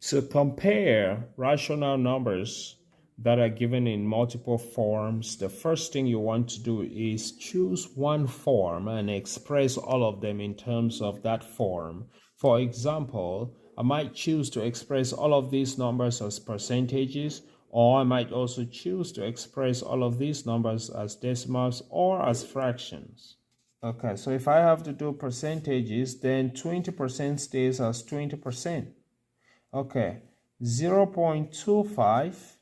To compare rational numbers that are given in multiple forms, the first thing you want to do is choose one form and express all of them in terms of that form. For example, I might choose to express all of these numbers as percentages, or I might also choose to express all of these numbers as decimals or as fractions. Okay, so if I have to do percentages, then 20% stays as 20%. Okay, 0.25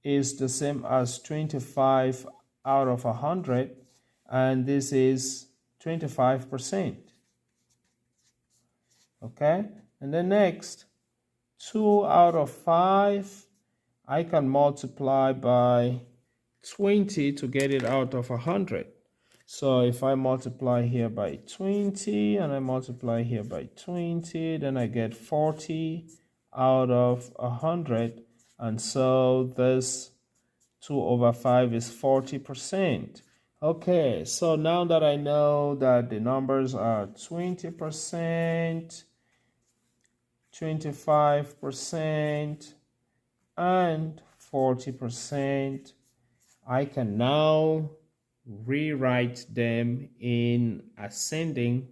is the same as 25 out of 100, and this is 25%. Okay, and then next, 2 out of 5, I can multiply by 20 to get it out of 100. So if I multiply here by 20 and I multiply here by 20, then I get 40 out of 100. And so this 2 over 5 is 40%. Okay, so now that I know that the numbers are 20%, 25%, and 40%, I can now rewrite them in ascending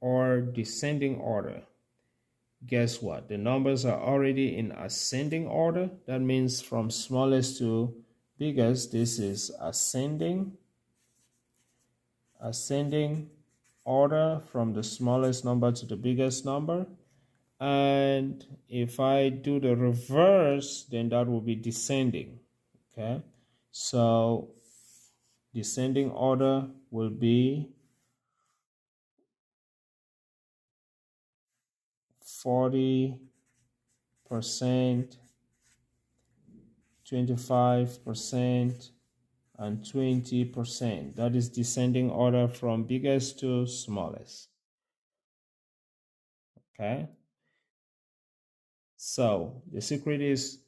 or descending order. Guess what? The numbers are already in ascending order. That means from smallest to biggest, this is ascending order from the smallest number to the biggest number. And if I do the reverse, then that will be descending. Okay, so descending order will be 40%, 25%, and 20%. That is descending order from biggest to smallest. Okay, so the secret is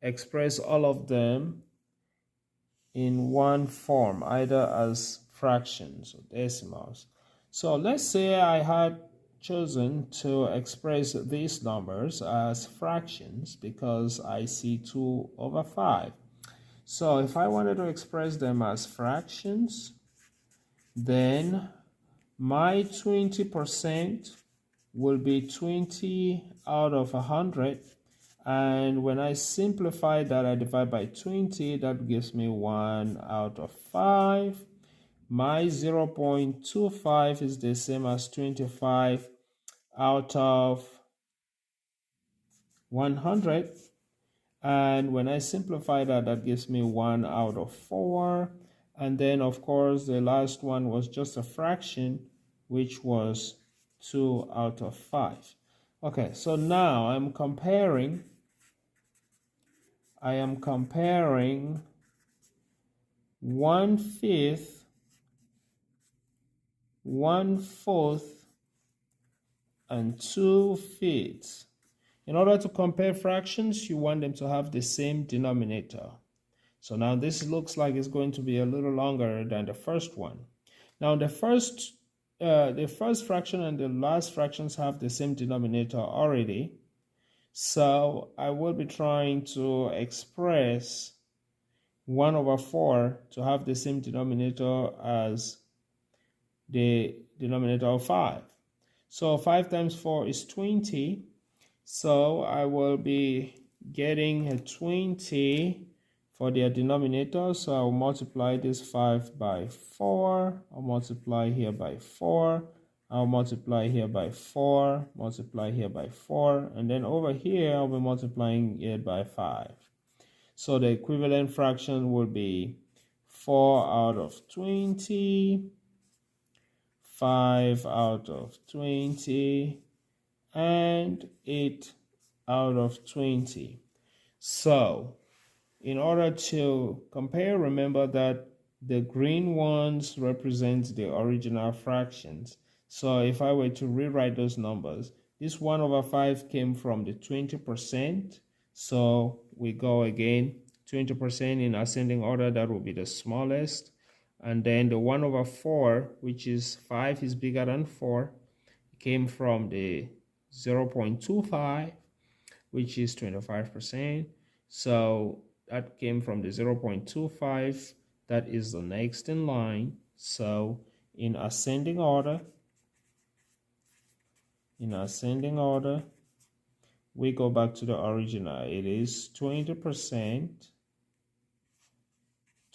express all of them in one form, either as fractions or decimals. So let's say I had chosen to express these numbers as fractions because I see 2 over 5. So if I wanted to express them as fractions, then my 20% will be 20 out of 100. And when I simplify that, I divide by 20, that gives me 1 out of 5. My 0.25 is the same as 25 out of 100. And when I simplify that, that gives me 1 out of 4. And then, of course, the last one was just a fraction, which was 2 out of 5. Okay, so now I am comparing 1/5, 1/4, and 2/5. In order to compare fractions, you want them to have the same denominator. So now this looks like it's going to be a little longer than the first one. Now the first fraction and the last fractions have the same denominator already. So I will be trying to express 1 over 4 to have the same denominator as the denominator of 5. So 5 times 4 is 20. So I will be getting a 20 for their denominator. So I'll multiply this 5 by 4. I'll multiply here by 4. I'll multiply here by 4. Multiply here by 4. And then over here, I'll be multiplying it by 5. So the equivalent fraction will be 4 out of 20, 5 out of 20, and 8 out of 20. So in order to compare, remember that the green ones represent the original fractions. So if I were to rewrite those numbers, this 1 over 5 came from the 20%. So we go again, 20% in ascending order, that will be the smallest. And then the 1 over 4, which is 5 is bigger than 4, came from the 0.25, which is 25%. So that came from the 0.25. That is the next in line. So in ascending order, we go back to the original. It is 20%,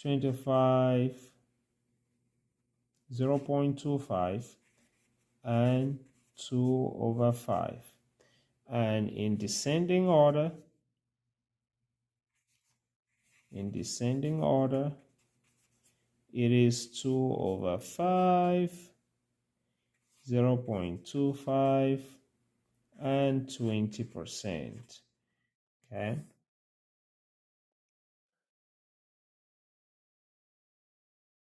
25, 0.25, and 2/5. And in descending order, it is 2/5, 0.25, and 20%. Okay,